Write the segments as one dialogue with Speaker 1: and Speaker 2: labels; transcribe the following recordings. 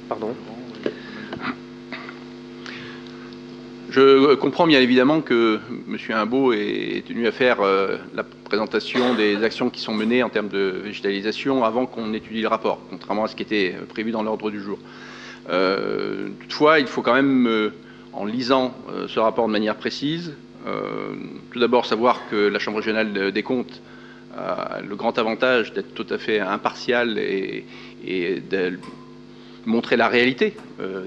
Speaker 1: Pardon.
Speaker 2: Je comprends bien évidemment que M. Imbaud est tenu à faire la présentation des actions qui sont menées en termes de végétalisation avant qu'on étudie le rapport, contrairement à ce qui était prévu dans l'ordre du jour. Toutefois, il faut quand même, en lisant ce rapport de manière précise, tout d'abord savoir que la Chambre régionale des comptes a le grand avantage d'être tout à fait impartiale et de montrer la réalité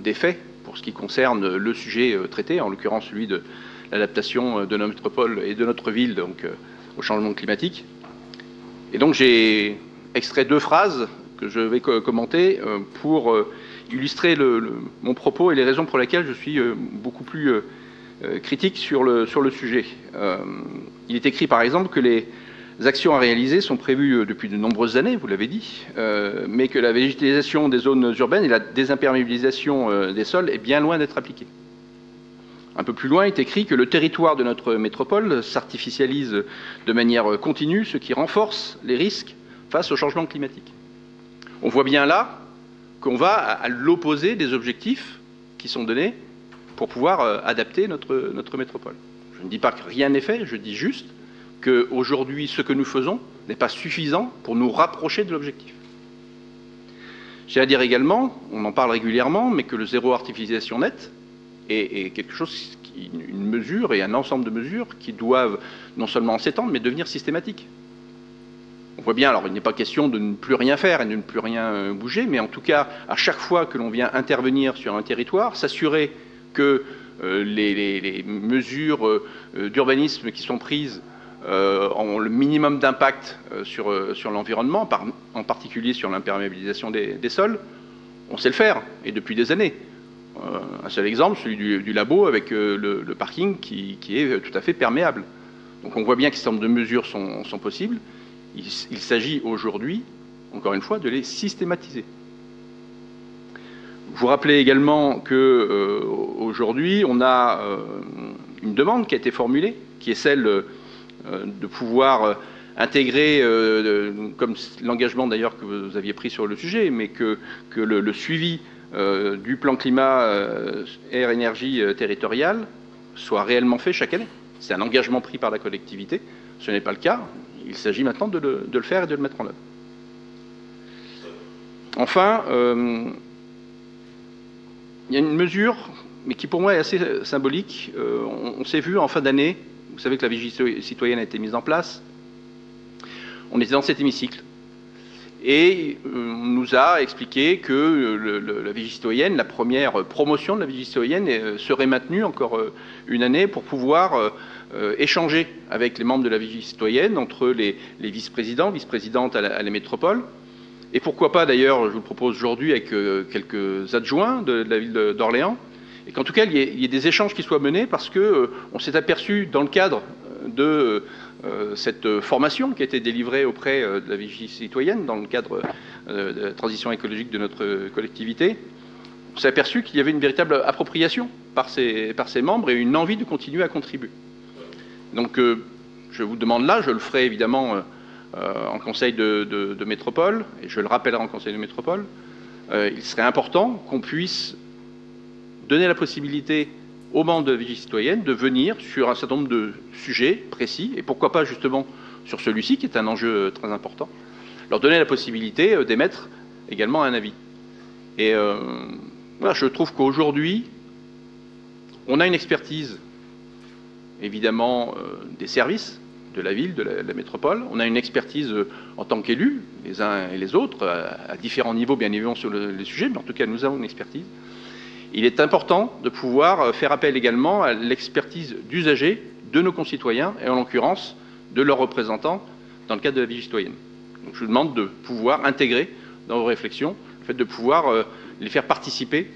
Speaker 2: des faits pour ce qui concerne le sujet traité, en l'occurrence celui de l'adaptation de notre métropole et de notre ville donc, au changement climatique. Et donc j'ai extrait 2 phrases que je vais commenter pour illustrer mon propos et les raisons pour lesquelles je suis beaucoup plus critique sur le sujet. Il est écrit par exemple que les actions à réaliser sont prévues depuis de nombreuses années, vous l'avez dit, mais que la végétalisation des zones urbaines et la désimperméabilisation des sols est bien loin d'être appliquée. Un peu plus loin est écrit que le territoire de notre métropole s'artificialise de manière continue, ce qui renforce les risques face au changement climatique. On voit bien là qu'on va à l'opposé des objectifs qui sont donnés pour pouvoir adapter notre métropole. Je ne dis pas que rien n'est fait, je dis juste qu'aujourd'hui, ce que nous faisons n'est pas suffisant pour nous rapprocher de l'objectif. J'ai à dire également, on en parle régulièrement, mais que le zéro artificialisation nette est quelque chose, une mesure et un ensemble de mesures qui doivent non seulement s'étendre, mais devenir systématiques. On voit bien, alors il n'est pas question de ne plus rien faire et de ne plus rien bouger, mais en tout cas, à chaque fois que l'on vient intervenir sur un territoire, s'assurer que les mesures d'urbanisme qui sont prises ont le minimum d'impact sur l'environnement, en particulier sur l'imperméabilisation des sols, on sait le faire, et depuis des années. Un seul exemple, celui du labo avec le parking qui est tout à fait perméable. Donc on voit bien qu'un certain nombre de mesures sont possibles. Il s'agit aujourd'hui, encore une fois, de les systématiser. Vous rappelez également qu'aujourd'hui, on a une demande qui a été formulée, qui est celle de pouvoir intégrer, comme l'engagement d'ailleurs que vous aviez pris sur le sujet, mais que le suivi du plan climat air-énergie territorial soit réellement fait chaque année. C'est un engagement pris par la collectivité, ce n'est pas le cas, il s'agit maintenant de le faire et de le mettre en œuvre. Enfin, il y a une mesure, mais qui pour moi est assez symbolique. On s'est vu en fin d'année, vous savez que la vigie citoyenne a été mise en place, on était dans cet hémicycle, et on nous a expliqué que la vigie citoyenne, la première promotion de la vigie citoyenne serait maintenue encore une année pour pouvoir échanger avec les membres de la vigie citoyenne, entre les vice-présidents, vice-présidentes à la métropole, et pourquoi pas d'ailleurs, je vous le propose aujourd'hui, avec quelques adjoints de la ville d'Orléans, et qu'en tout cas il y ait des échanges qui soient menés, parce qu'on s'est aperçu dans le cadre de cette formation qui a été délivrée auprès de la vigie citoyenne, dans le cadre de la transition écologique de notre collectivité, on s'est aperçu qu'il y avait une véritable appropriation par ses membres et une envie de continuer à contribuer. Donc je vous demande là, je le ferai évidemment en conseil de métropole, et je le rappellerai en conseil de métropole, il serait important qu'on puisse donner la possibilité aux membres de la vigie citoyenne de venir sur un certain nombre de sujets précis, et pourquoi pas justement sur celui-ci, qui est un enjeu très important, leur donner la possibilité d'émettre également un avis. Et voilà, je trouve qu'aujourd'hui, on a une expertise, évidemment, des services de la ville, de la métropole. On a une expertise en tant qu'élus, les uns et les autres, à différents niveaux, bien évidemment, sur les sujets, mais en tout cas, nous avons une expertise. Il est important de pouvoir faire appel également à l'expertise d'usagers de nos concitoyens, et en l'occurrence de leurs représentants dans le cadre de la vigie citoyenne. Donc je vous demande de pouvoir intégrer dans vos réflexions le fait de pouvoir les faire participer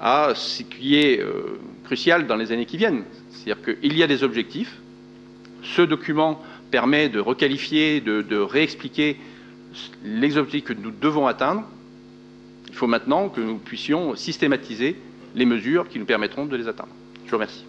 Speaker 2: à ce qui est crucial dans les années qui viennent. C'est-à-dire qu'il y a des objectifs. Ce document permet de requalifier, de réexpliquer les objectifs que nous devons atteindre. Il faut maintenant que nous puissions systématiser les mesures qui nous permettront de les atteindre. Je vous remercie.